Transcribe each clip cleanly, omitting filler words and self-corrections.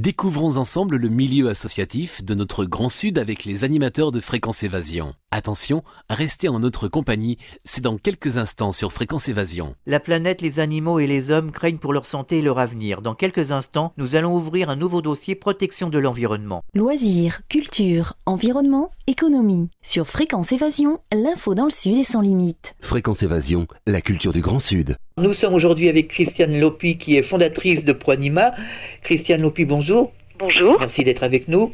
Découvrons ensemble le milieu associatif de notre Grand Sud avec les animateurs de Fréquence Évasion. Attention, restez en notre compagnie, c'est dans quelques instants sur Fréquence Évasion. La planète, les animaux et les hommes craignent pour leur santé et leur avenir. Dans quelques instants, nous allons ouvrir un nouveau dossier protection de l'environnement. Loisirs, culture, environnement, économie. Sur Fréquence Évasion, l'info dans le Sud est sans limite. Fréquence Évasion, la culture du Grand Sud. Nous sommes aujourd'hui avec Christiane Lopi qui est fondatrice de Proanima. Christiane Lopi, bonjour. Bonjour. Merci d'être avec nous.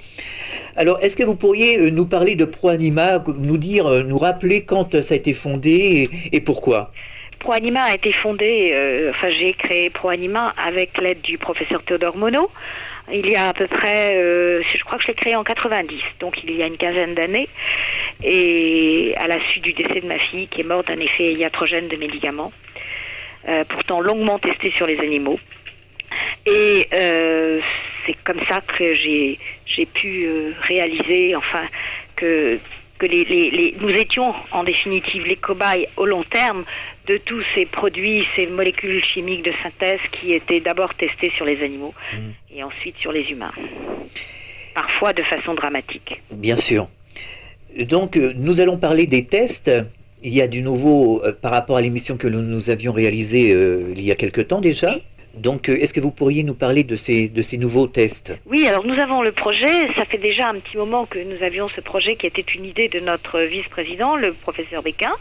Alors, est-ce que vous pourriez nous parler de Proanima, nous rappeler quand ça a été fondé et pourquoi ? Proanima a été fondé, j'ai créé Proanima avec l'aide du professeur Théodore Monod. Il y a à peu près, je crois que je l'ai créé en 90, donc il y a une quinzaine d'années. Et à la suite du décès de ma fille qui est morte d'un effet iatrogène de médicaments, pourtant longuement testé sur les animaux. Et c'est comme ça que j'ai pu réaliser, que nous étions en définitive les cobayes au long terme de tous ces produits, ces molécules chimiques de synthèse qui étaient d'abord testés sur les animaux et ensuite sur les humains. Parfois de façon dramatique. Bien sûr. Donc, nous allons parler des tests. Il y a du nouveau par rapport à l'émission que nous avions réalisée il y a quelque temps déjà. Donc, est-ce que vous pourriez nous parler de ces nouveaux tests ? Oui, alors nous avons le projet, ça fait déjà un petit moment que nous avions ce projet qui était une idée de notre vice-président, le professeur Béquin,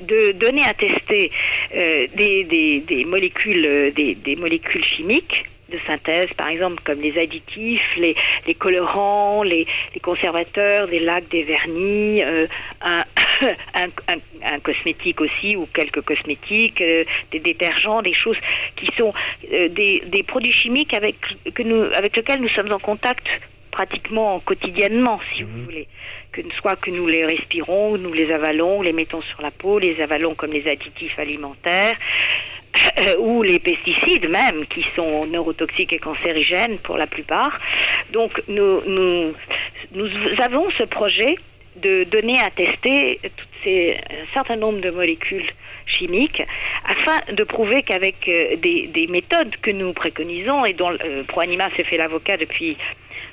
de donner à tester des molécules chimiques de synthèse, par exemple, comme les additifs, les colorants, les conservateurs, des lacs, des vernis, un cosmétique aussi, ou quelques cosmétiques, des détergents, des choses qui sont des produits chimiques avec lesquels nous sommes en contact pratiquement quotidiennement, si vous voulez. Soit que nous les respirons, nous les avalons, les mettons sur la peau, les avalons comme les additifs alimentaires, ou les pesticides même, qui sont neurotoxiques et cancérigènes pour la plupart. Donc nous avons ce projet de donner à tester un certain nombre de molécules chimiques afin de prouver qu'avec des méthodes que nous préconisons et dont Proanima s'est fait l'avocat depuis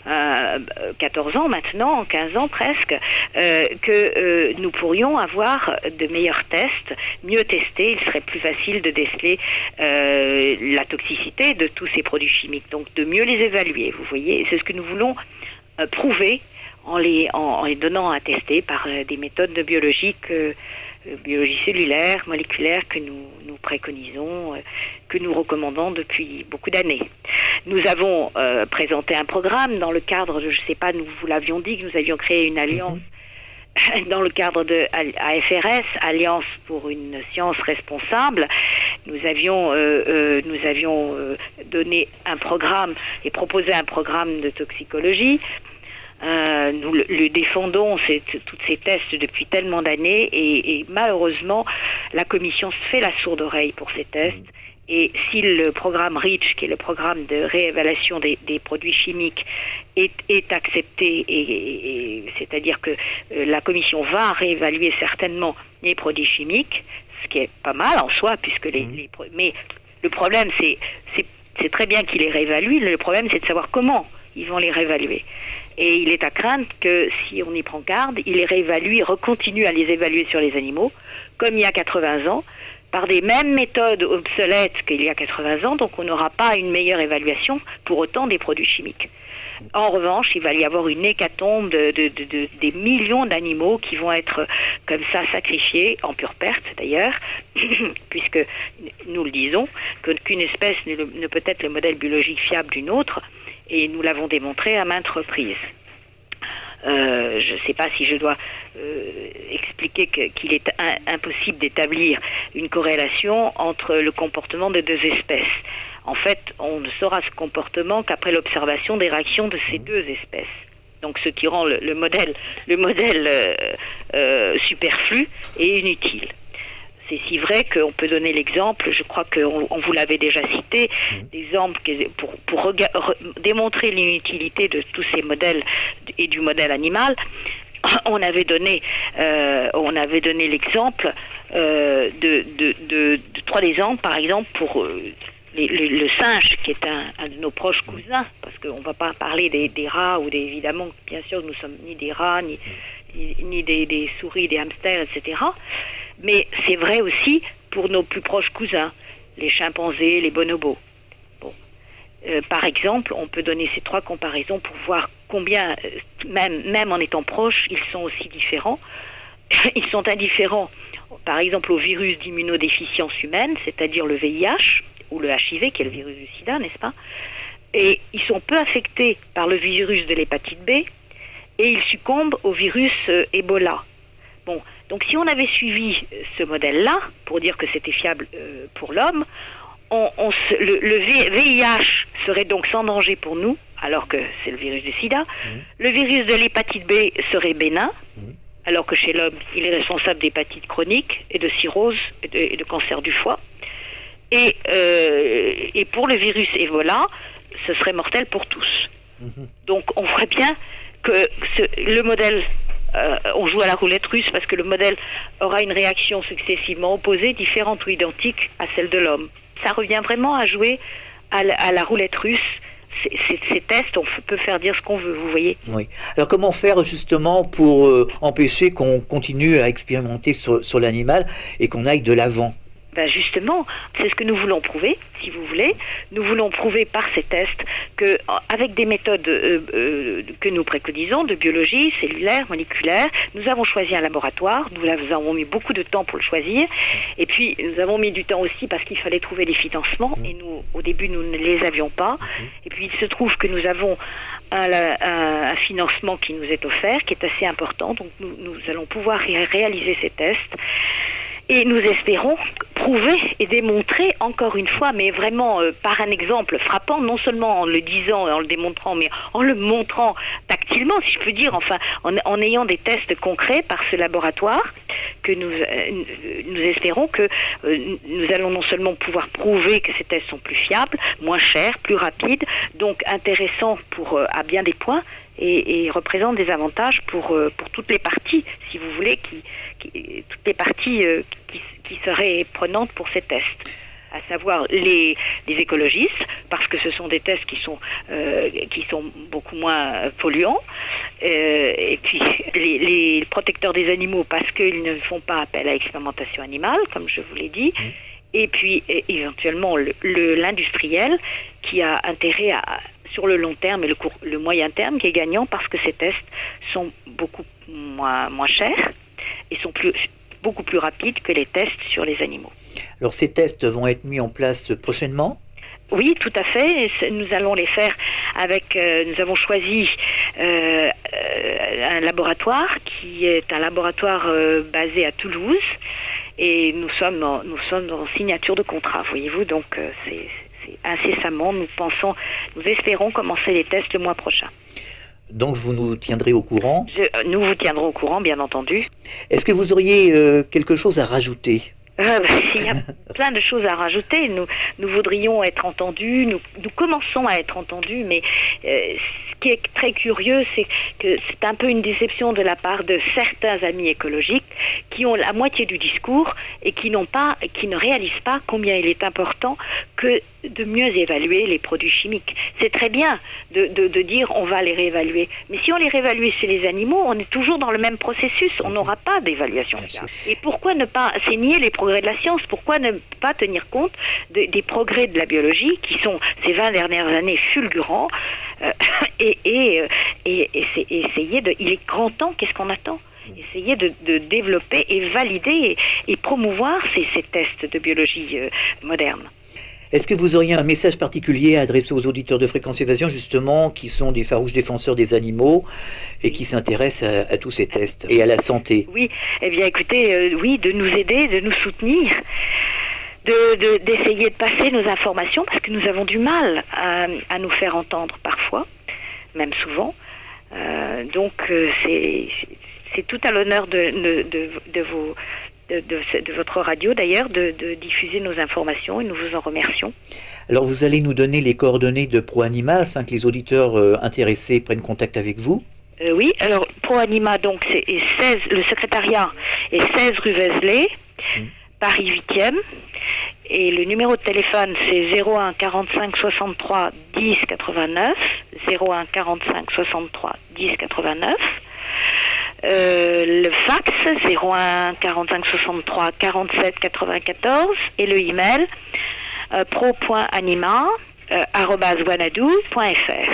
14 ans maintenant, 15 ans presque, que nous pourrions avoir de meilleurs tests, mieux testés, il serait plus facile de déceler la toxicité de tous ces produits chimiques, donc de mieux les évaluer, vous voyez, c'est ce que nous voulons prouver en les donnant à tester par des méthodes de biologie cellulaire, moléculaire que nous préconisons, que nous recommandons depuis beaucoup d'années. Nous avons présenté un programme dans le cadre de, je ne sais pas, nous vous l'avions dit, que nous avions créé une alliance dans le cadre de AFRS, Alliance pour une science responsable. Nous avions donné un programme et proposé un programme de toxicologie. Nous le défendons, tous ces tests depuis tellement d'années et malheureusement la commission se fait la sourde oreille pour ces tests et si le programme REACH, qui est le programme de réévaluation des produits chimiques, est accepté, et c'est-à-dire que la commission va réévaluer certainement les produits chimiques, ce qui est pas mal en soi, puisque mais le problème c'est très bien qu'ils les réévaluent, le problème c'est de savoir comment ils vont les réévaluer. Et il est à craindre que si on y prend garde, ils les réévaluent, ils recontinuent à les évaluer sur les animaux, comme il y a 80 ans, par des mêmes méthodes obsolètes qu'il y a 80 ans, donc on n'aura pas une meilleure évaluation pour autant des produits chimiques. En revanche, il va y avoir une hécatombe des millions d'animaux qui vont être comme ça sacrifiés, en pure perte d'ailleurs, puisque nous le disons, qu'une espèce ne peut être le modèle biologique fiable d'une autre, et nous l'avons démontré à maintes reprises. Je ne sais pas si je dois expliquer qu'il est impossible d'établir une corrélation entre le comportement de deux espèces. En fait, on ne saura ce comportement qu'après l'observation des réactions de ces deux espèces. Donc, ce qui rend le modèle superflu et inutile. C'est si vrai qu'on peut donner l'exemple, je crois qu'on vous l'avait déjà cité, d'exemple pour démontrer l'inutilité de tous ces modèles et du modèle animal. On avait donné l'exemple de trois exemples, par exemple, pour le singe, qui est un de nos proches cousins, parce qu'on ne va pas parler des rats, évidemment, bien sûr, nous sommes ni des rats, ni des souris, des hamsters, etc. Mais c'est vrai aussi pour nos plus proches cousins, les chimpanzés, les bonobos. Bon. Par exemple, on peut donner ces 3 comparaisons pour voir combien, même en étant proches, ils sont aussi différents. Ils sont indifférents, par exemple, au virus d'immunodéficience humaine, c'est-à-dire le VIH, ou le HIV, qui est le virus du sida, n'est-ce pas? Et ils sont peu affectés par le virus de l'hépatite B, et ils succombent au virus Ebola. Bon, donc si on avait suivi ce modèle-là, pour dire que c'était fiable pour l'homme, le VIH serait donc sans danger pour nous, alors que c'est le virus du sida. Le virus de l'hépatite B serait bénin, alors que chez l'homme, il est responsable d'hépatite chronique et de cirrhose et de cancer du foie. Et pour le virus Ebola, ce serait mortel pour tous. Donc on voit bien que le modèle, on joue à la roulette russe parce que le modèle aura une réaction successivement opposée, différente ou identique à celle de l'homme. Ça revient vraiment à jouer à la roulette russe. Ces tests, on peut faire dire ce qu'on veut, vous voyez. Oui. Alors comment faire justement pour empêcher qu'on continue à expérimenter sur l'animal et qu'on aille de l'avant? Ben justement, c'est ce que nous voulons prouver, si vous voulez. Nous voulons prouver par ces tests qu'avec des méthodes que nous préconisons, de biologie cellulaire, moléculaire, nous avons choisi un laboratoire, nous avons mis beaucoup de temps pour le choisir, et puis nous avons mis du temps aussi parce qu'il fallait trouver des financements, et nous, au début, nous ne les avions pas. Et puis il se trouve que nous avons un financement qui nous est offert, qui est assez important, donc nous allons pouvoir réaliser ces tests. Et nous espérons prouver et démontrer encore une fois, mais vraiment par un exemple frappant, non seulement en le disant et en le démontrant, mais en le montrant tactilement, si je peux dire, enfin, en ayant des tests concrets par ce laboratoire, que nous espérons que nous allons non seulement pouvoir prouver que ces tests sont plus fiables, moins chers, plus rapides, donc intéressants à bien des points, et représentent des avantages pour toutes les parties, si vous voulez, toutes les parties qui seraient prenantes pour ces tests, à savoir les écologistes, parce que ce sont des tests qui sont beaucoup moins polluants, et puis les protecteurs des animaux, parce qu'ils ne font pas appel à l'expérimentation animale, comme je vous l'ai dit, et puis éventuellement l'industriel qui a intérêt sur le long terme et le moyen terme, qui est gagnant parce que ces tests sont beaucoup moins chers et sont beaucoup plus rapides que les tests sur les animaux. Alors ces tests vont être mis en place prochainement ? Oui, tout à fait. Nous allons les faire nous avons choisi un laboratoire qui est un laboratoire basé à Toulouse, et nous sommes en signature de contrat, voyez-vous, donc c'est incessamment, nous espérons commencer les tests le mois prochain. Donc vous nous tiendrez au courant ? Nous vous tiendrons au courant, bien entendu. Est-ce que vous auriez quelque chose à rajouter ? Il y a plein de choses à rajouter. Nous voudrions être entendus, nous commençons à être entendus, mais ce qui est très curieux, c'est que c'est un peu une déception de la part de certains amis écologiques qui ont la moitié du discours et qui ne réalisent pas combien il est important que de mieux évaluer les produits chimiques. C'est très bien de dire on va les réévaluer, mais si on les réévalue chez les animaux, on est toujours dans le même processus, on n'aura pas d'évaluation fiable. Et pourquoi ne pas, c'est nier les progrès de la science, pourquoi ne pas tenir compte des progrès de la biologie qui sont ces 20 dernières années fulgurants, et essayer il est grand temps, qu'est-ce qu'on attend ? Essayer de développer et valider et promouvoir ces tests de biologie moderne. Est-ce que vous auriez un message particulier à adresser aux auditeurs de Fréquence Évasion, justement, qui sont des farouches défenseurs des animaux et qui s'intéressent à tous ces tests et à la santé ? Oui, eh bien écoutez, oui, de nous aider, de nous soutenir, d'essayer de passer nos informations, parce que nous avons du mal à nous faire entendre parfois, même souvent. Donc c'est tout à l'honneur de votre radio d'ailleurs de diffuser nos informations, et nous vous en remercions. Alors vous allez nous donner les coordonnées de ProAnima afin que les auditeurs intéressés prennent contact avec vous ? Oui, alors ProAnima, donc le secrétariat est 16 rue Vézelay, Paris 8e, Et le numéro de téléphone, c'est 01 45 63 10 89. 01 45 63 10 89. Le fax 01 45 63 47 94 et le email pro.anima@wanadoo.fr.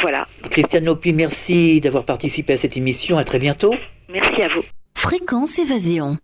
Voilà. Christiane Lopi, merci d'avoir participé à cette émission. À très bientôt. Merci à vous. Fréquence Évasion.